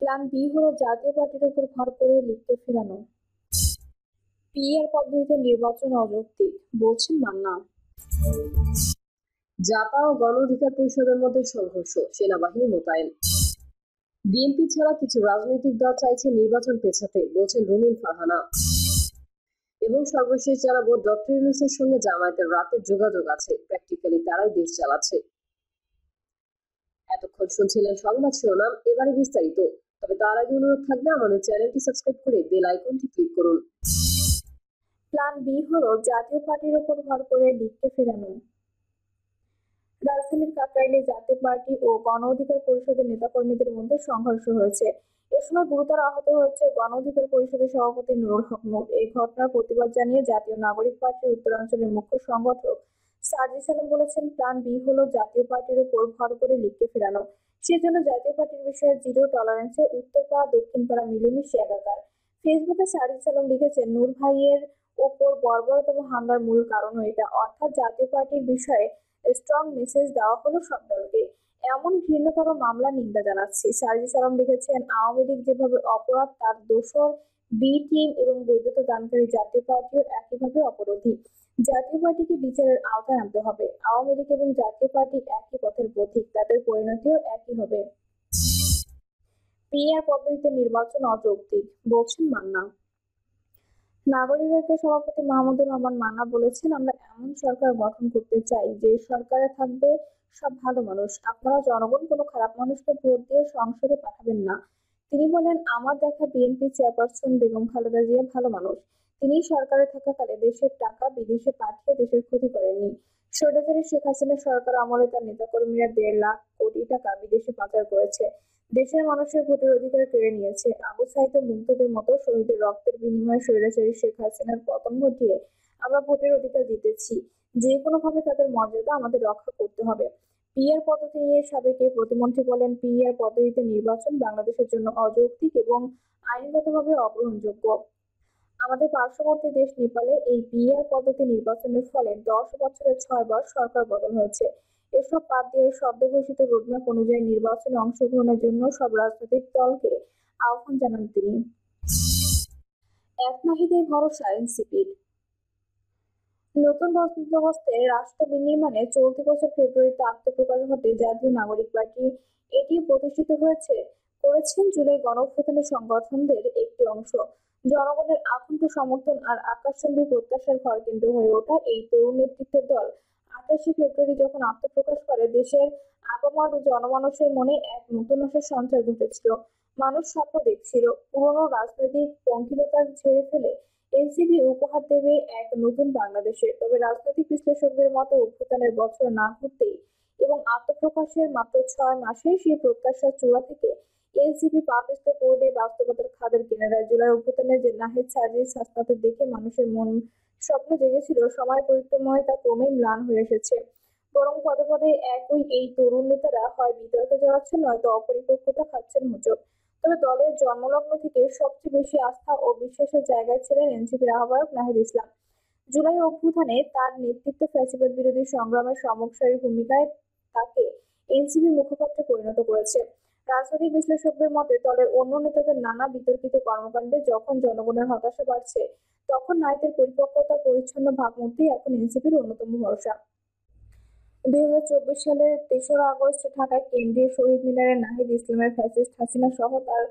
Plan B হলো জাতীয় পার্টির উপর ভর করে লিগকে ফেরানো। পিআর পদ্ধতিতে নির্বাচন অযৌক্তিক, বলছেন মান্না। জাপা ও গণ অধিকার পরিষদের মধ্যে সংঘর্ষ, সেনাবাহিনী মোতায়েন। বিএনপি ছাড়া কিছু রাজনৈতিক দল চাইছে নির্বাচন পেছাতে, বলছেন রুমিন ফারহানা। এবং সর্বশেষ জানাবো, ডক্টর ইউনূসের সঙ্গে জামায়াতের রাতের যোগাযোগ আছে, প্র্যাকটিক্যালি তারাই দেশ চালাচ্ছে। এতক্ষণ শুনছিলেন সংবাদ শিরোনাম, এবারে বিস্তারিত। তবে তার আগে অনুরোধ থাকবে আমাদের চ্যানেলটি সাবস্ক্রাইব করে বেল আইকনটি ক্লিক করুন। প্ল্যান বি হলো জাতীয় পার্টির উপর ভর করে লিগকে ফেরানো। রাজধানীর কাকরাইলে জাতীয় পার্টি ও গণ অধিকার পরিষদের নেতাকর্মীদের মধ্যে সংঘর্ষ হয়েছে। এ সময় গুরুতর আহত হয়েছে গণ অধিকার পরিষদের সভাপতি নুরুল হক নূর। এই ঘটনার প্রতিবাদ জানিয়ে জাতীয় নাগরিক পার্টির উত্তরাঞ্চলের মুখ্য সংগঠক সার্জিস আলম বলেছেন, প্ল্যান বি হলো জাতীয় পার্টির উপর ভর করে লিগকে ফেরানো। সেজন্য জাতীয় পার্টির বিষয়ে জিরো টলারেন্সে উত্তরপাড়া দক্ষিণপাড়া মিলেমিশে একাকার। ফেসবুকে সার্জিস আলম লিখেছেন, নূর ভাইয়ের ওপর বর্বরতম হামলার মূল কারণও এটা, অর্থাৎ জাতীয় পার্টির বিষয়ে স্ট্রং মেসেজ দেওয়া হলো সব দলকে। এমন ঘৃণ্যতর মামলা নিন্দা জানাচ্ছি। সার্জিস আলম লিখেছেন, আওয়ামী লীগ যেভাবে অপরাধ, তার দোসর বি টিম এবং বৈধতা দানকারী জাতীয় পার্টিও একইভাবে অপরাধী। জাতীয় পার্টিকে বিচারের আওতায় আনতে হবে। আওয়ামী লীগ এবং জাতীয় পার্টি একই পথের পথিক, তাদের পরিণতিও একই হবে। পিআর পদ্ধতিতে নির্বাচন অযৌক্তিক, বলছেন মান্না। নাগরিক ঐক্যের সভাপতি মাহমুদুর রহমান মান্না বলেছেন, আমরা এমন সরকার গঠন করতে চাই যে সরকারে থাকবে সব ভালো মানুষ। আপনারা জনগণ কোনো খারাপ মানুষকে ভোট দিয়ে সংসদে পাঠাবেন না। তিনি বলেন, আমার দেখা বিএনপি চেয়ারপারসন বেগম খালেদা জিয়া ভালো মানুষ। তিনি সরকারে থাকাকালে দেশের টাকা বিদেশে পাঠিয়ে দেশের ক্ষতি করেননি। স্বৈরাচারী শেখ হাসিনা সরকার আমলে তার নেতাকর্মীরা 1.5 লাখ কোটি টাকা বিদেশে পাচার করেছে, দেশের মানুষের ভোটের অধিকার কেড়ে নিয়েছে। আবু সাঈদ ও মুগ্ধদের মতো শহীদের রক্তের বিনিময়ে স্বৈরাচারী শেখ হাসিনার পতন ঘটিয়ে আমরা ভোটের অধিকার জিতেছি। যে কোনোভাবে তাদের মর্যাদা আমাদের রক্ষা করতে হবে। পিআর পদ্ধতি নিয়ে সাবেক এই প্রতিমন্ত্রী বলেন, পিআর পদ্ধতিতে নির্বাচন বাংলাদেশের জন্য অযৌক্তিক এবং আইনগতভাবে অগ্রহণযোগ্য। আমাদের পার্শ্ববর্তী দেশ নেপালে এই পিআর পদ্ধতি নির্বাচনের ফলে 10 বছরে 6 বার সরকার বদল হয়েছে। এসব বাদ দিয়ে সদ্য ঘোষিত রোডম্যাপ অনুযায়ী নির্বাচনে অংশগ্রহণের জন্য সব রাজনৈতিক দলকে আহ্বান জানান তিনি। এক নাহিদেই ভরসা এনসিপির। নতুন বন্দোবস্তে রাষ্ট্র বিনির্মাণে চলতি বছর ফেব্রুয়ারিতে আত্মপ্রকাশ ঘটে জাতীয় নাগরিক পার্টি। এটি প্রতিষ্ঠিত করেছেন জুলাই গণঅভ্যুত্থানের সংগঠনদের একটি অংশ। জনগণের আকণ্ঠ সমর্থন আর আকাশচুম্বী প্রত্যাশার ভরকেন্দ্র হয়ে ওঠা এই তরুণ নেতৃত্বের দল 28 ফেব্রুয়ারি যখন আত্মপ্রকাশ করে, দেশের আপামর জনমানুষের মনে এক নতুন আশার সঞ্চার ঘটেছিল। মানুষ স্বপ্ন দেখছিল, পুরনো রাজনৈতিক পঙ্কিলতা ছেড়ে ফেলে এনসিপি উপহার দেবে এক নতুন বাংলাদেশের। তবে রাজনৈতিক বিশ্লেষকদের মতে অভ্যুত্থানের বছর না ঘুরতেই এবং আত্মপ্রকাশের মাত্র 6 মাসে সেই প্রত্যাশার চূড়া থেকে এনসিপি পা পিছলে পড়ে বাস্তবতার খাদের কিনারায়। জুলাই অভ্যুত্থানের যে নাহিদ সার্জিস হাসনাতের দেখে মানুষের মন স্বপ্ন জেগেছিল, সময় পরিক্রমায় তা ক্রমেই ম্লান হয়ে এসেছে। বরং পদে পদে এই তরুণ নেতারা হয় বিতর্কে জড়াচ্ছেন, নয়তো অপরিপক্কতা খাচ্ছেন হোঁচট। তবে দলের জন্মলগ্ন থেকে সবচেয়ে বেশি আস্থা ও বিশ্বাসের জায়গায় ছিলেন এনসিপির আহ্বায়ক নাহিদ ইসলাম। জুলাই অভ্যুত্থানে তার নেতৃত্ব ফ্যাসিবাদ বিরোধী সংগ্রামের সম্মুখ সারির ভূমিকায় তাকে এনসিপির মুখপাত্রে পরিণত করেছে। রাজনৈতিক বিশ্লেষকদের মতে, দলের অন্য নেতাদের নানা বিতর্কিত কর্মকাণ্ডে যখন জনগণের হতাশা বাড়ছে, তখন নাহিদের পরিপক্কতা পরিচ্ছন্ন ভাবমূর্তি এখন এনসিপির অন্যতম ভরসা। 2024 সালের 3রা আগস্ট ঢাকায় কেন্দ্রীয় শহীদ মিনারে নাহিদ ইসলামের ফ্যাসিস্ট হাসিনা সহ তার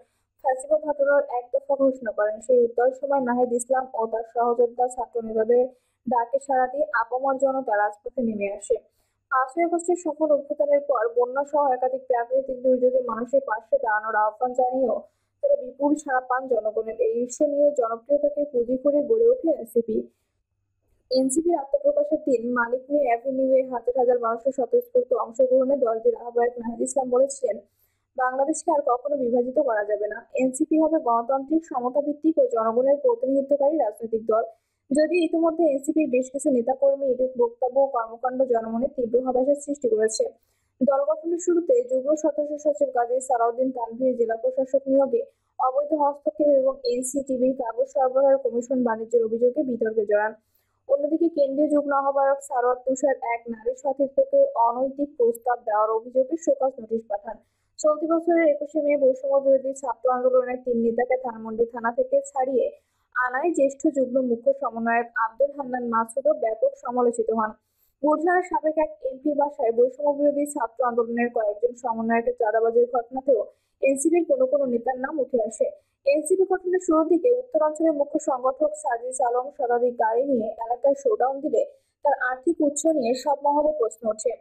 ফ্যাসিবাদ হটানোর এক দফা ঘোষণা করেন। সেই উত্তাল সময় নাহিদ ইসলাম ও তার সহযোদ্ধা ছাত্র নেতাদের ডাকে সাড়া দিয়ে আপামর জনতা রাজপথে নেমে আসে। 5ই আগস্টের সফল অভ্যুত্থানের পর বন্যা সহ একাধিক প্রাকৃতিক দুর্যোগে মানুষের পাশে দাঁড়ানোর আহ্বান জানিয়েও তারা বিপুল সাড়া পান জনগণের। এই ঈর্ষণীয় জনপ্রিয়তাকে পুঁজি করে গড়ে ওঠে এনসিপি। এনসিপির আত্মপ্রকাশের দিন মানিক মে অ্যাভিনিউয়ে হাজার হাজার মানুষের স্বতঃস্ফূর্ত অংশগ্রহণে দলটির আহ্বায়ক নাহিদ ইসলাম বলেছিলেন, বাংলাদেশকে আর কখনো বিভাজিত করা যাবে না। এনসিপি হবে গণতান্ত্রিক, সমতাভিত্তিক ও জনগণের প্রতিনিধিত্বকারী রাজনৈতিক দল। যদিও ইতিমধ্যে এনসিপির বেশ কিছু নেতাকর্মী এরূপ বক্তব্য ও কর্মকাণ্ড জনমনে তীব্র হতাশার সৃষ্টি করেছে। দল গঠনের শুরুতে যুগ্ম সদস্য সচিব কাজী সালাউদ্দিন তানভীর জেলা প্রশাসক নিয়োগে অবৈধ হস্তক্ষেপ এবং এনসিটিবির কাগজ সরবরাহের কমিশন বাণিজ্যের অভিযোগে বিতর্কে জড়ান। অন্যদিকে কেন্দ্রীয় যুগ্ম আহ্বায়ক সারোয়ার তুষার এক নারী সতীর্থকে অনৈতিক প্রস্তাব দেওয়ার অভিযোগে শোকজ নোটিশ পাঠান। চলতি বছরের 21শে মে বৈষম্য বিরোধী ছাত্র আন্দোলনের 3 নেতাকে ধানমন্ডি থানা থেকে ছাড়িয়ে আনায় জ্যেষ্ঠ যুগ্ম মুখ্য সমন্বয়ক আব্দুল হান্নান মাসুদও ব্যাপক সমালোচিত হন। গুলশানের সাবেক এক এমপির বাসায় বৈষম্য বিরোধী ছাত্র আন্দোলনের কয়েকজন সমন্বয়কের চাঁদাবাজির ঘটনাতেও এনসিপির কোনো নেতার নাম উঠে আসে। এনসিপি গঠনের শুরুর দিকে উত্তরাঞ্চলের মুখ্য সংগঠক সার্জিস আলম শতাধিক গাড়ি নিয়ে এলাকায় শোডাউন দিলে তার আর্থিক উৎস নিয়ে সব মহলে প্রশ্ন ওঠে।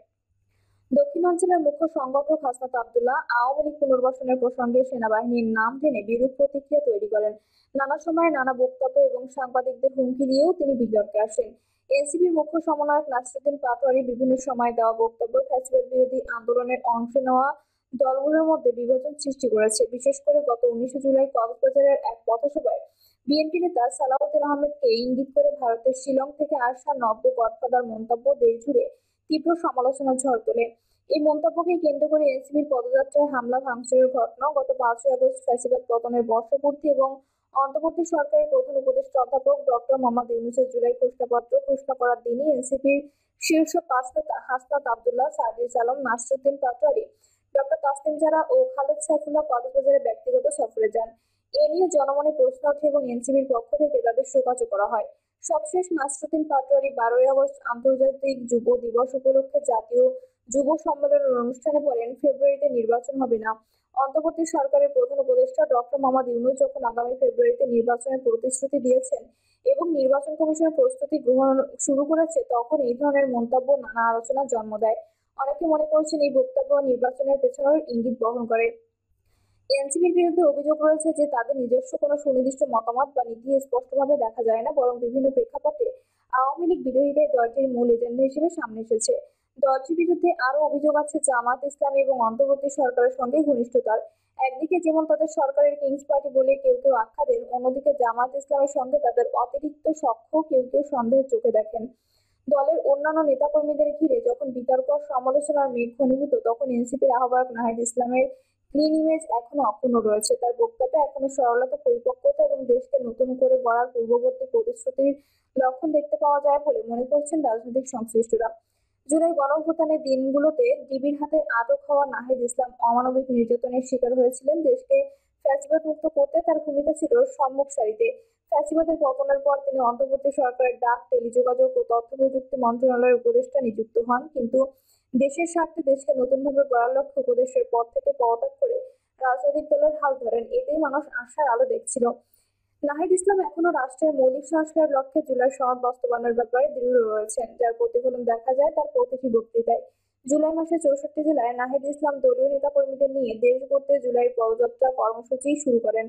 দক্ষিণাঞ্চলের মুখ্য সংগঠক হাসনাত আব্দুল্লাহ আওয়ামী লীগ পুনর্বাসনের প্রসঙ্গে সেনাবাহিনীর নাম টেনে বিরূপ প্রতিক্রিয়া তৈরি করেন। নানা সময়ে নানা বক্তব্য এবং সাংবাদিকদের হুমকি দিয়েও তিনি বিতর্কে আসেন। এনসিপির মুখ্য সমন্বয়ক নাসিরুদ্দিন পাটোয়ারি বিভিন্ন সময় দেওয়া বক্তব্য ফ্যাসিবাদ বিরোধী আন্দোলনের অংশ নেওয়া দলগুলোর মধ্যে বিভাজন সৃষ্টি করেছে। বিশেষ করে গত 19 জুলাই কক্সবাজারের এক পথসভায় বিএনপি নেতা সালাউদ্দিন আহমেদকে ইঙ্গিত করে ভারতের শিলং থেকে আসা নব্য গডফাদার মন্তব্য দেশ জুড়ে তীব্র সমালোচনার ঝড় তোলে। এই মন্তব্যকে কেন্দ্র করে এনসিপির পদযাত্রায় হামলা ভাঙচুরের ঘটনা, গত 5ই আগস্ট ফ্যাসিবাদ পতনের বর্ষপূর্তি এবং অন্তর্বর্তী সরকারের প্রধান উপদেষ্টা অধ্যাপক ডক্টর মোহাম্মদ ইউনূসের জুলাই ঘোষণাপত্র ঘোষণা করার দিনই এনসিপির শীর্ষ 5 নেতা হাসনাত আব্দুল্লাহ, সার্জিস আলম, নাসিরুদ্দিন পাটোয়ারি, ডক্টর তাসলিম জারা ও খালেদ সাইফুল্লাহ কক্সবাজারে ব্যক্তিগত সফরে যান। এ নিয়ে জনমনে প্রশ্ন ওঠে এবং এনসিপির পক্ষ থেকে তাদের শোকজও করা হয়। সবশেষ নাসিরুদ্দিন পাটোয়ারি 12ই আগস্ট আন্তর্জাতিক যুব দিবস উপলক্ষে জাতীয় যুব সম্মেলনের অনুষ্ঠানে বলেন, ফেব্রুয়ারিতে নির্বাচন হবে না। অন্তর্বর্তী সরকারের প্রধান উপদেষ্টা ডক্টর মোহাম্মদ ইউনূস যখন আগামী ফেব্রুয়ারিতে নির্বাচনের প্রতিশ্রুতি দিয়েছেন এবং নির্বাচন কমিশনের প্রস্তুতি গ্রহণ শুরু করেছে, তখন এই ধরনের মন্তব্য নানা আলোচনার জন্ম দেয়। অনেকে মনে করছেন এই বক্তব্য নির্বাচনের পেছনের ইঙ্গিত বহন করে। এনসিপির বিরুদ্ধে অভিযোগ রয়েছে যে তাদের নিজস্ব কোনো সুনির্দিষ্ট মতামত বা নীতি স্পষ্টভাবে দেখা যায় না, বরং বিভিন্ন প্রেক্ষাপটে আওয়ামী লীগ বিরোধীদের দলটির মূল এজেন্ডা হিসেবে সামনে এসেছে। দলটির বিরুদ্ধে আরও অভিযোগ আছে জামাত ইসলামী এবং অন্তর্বর্তী সরকারের সঙ্গে ঘনিষ্ঠতার। একদিকে যেমন তাদের সরকারের কিংস পার্টি বলে কেউ আখ্যা দেন, অন্যদিকে জামাত ইসলামের সঙ্গে তাদের অতিরিক্ত সখ্য কেউ সন্দেহের চোখে দেখেন। দলের অন্যান্য নেতাকর্মীদের ঘিরে যখন বিতর্ক সমালোচনার মেঘ ঘনীভূত, তখন এনসিপির আহ্বায়ক নাহিদ ইসলামের ক্লিন ইমেজ এখনো অক্ষুণ্ণ রয়েছে। তার বক্তব্যে এখনো সরলতা, পরিপক্কতা এবং দেশকে নতুন করে গড়ার পূর্ববর্তী প্রতিশ্রুতির লক্ষণ দেখতে পাওয়া যায় বলে মনে করছেন রাজনৈতিক সংশ্লিষ্টরা। জুলাই গণঅভ্যুত্থানের দিনগুলোতে ডিবির হাতে আটক হওয়া নাহিদ ইসলাম অমানবিক নির্যাতনের শিকার হয়েছিলেন। দেশকে ফ্যাসিবাদ মুক্ত করতে তার ভূমিকা ছিল সম্মুখ সারিতে। ফ্যাসিবাদের পতনের পর তিনি অন্তর্বর্তী সরকারের ডাক, টেলিযোগাযোগ ও তথ্য প্রযুক্তি মন্ত্রণালয়ের উপদেষ্টা নিযুক্ত হন, কিন্তু দেশের স্বার্থে দেশকে নতুনভাবে গড়ার লক্ষ্যে উপদেষ্টার পদ থেকে পদত্যাগ করে রাজনৈতিক দলের হাল ধরেন। এতেই মানুষ আশার আলো দেখছিল। নাহিদ ইসলাম এখনো রাষ্ট্রের মৌলিক সংস্কারের লক্ষ্যে জুলাই সনদ বাস্তবায়নের ব্যাপারে দৃঢ় রয়েছেন, যার প্রতিফলন দেখা যায় তার প্রতিটি বক্তৃতায়। জুলাই মাসে 64 জেলায় নাহিদ ইসলাম দলীয় নেতাকর্মীদের নিয়ে দেশ গড়তে জুলাই পদযাত্রা কর্মসূচি শুরু করেন।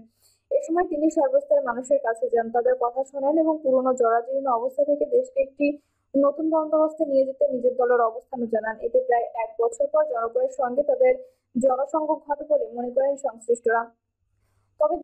এ সময় তিনি সর্বস্তরের মানুষের কাছে যান, তাদের কথা শোনেন এবং পুরনো জরাজীর্ণ অবস্থা থেকে দেশকে একটি নতুন বন্দোবস্তে নিয়ে যেতে নিজের দলের অবস্থানও জানান। এতে প্রায় 1 বছর পর জনগণের সঙ্গে তাদের জনসংযোগ ঘটে বলে মনে করেন সংশ্লিষ্টরা। তবে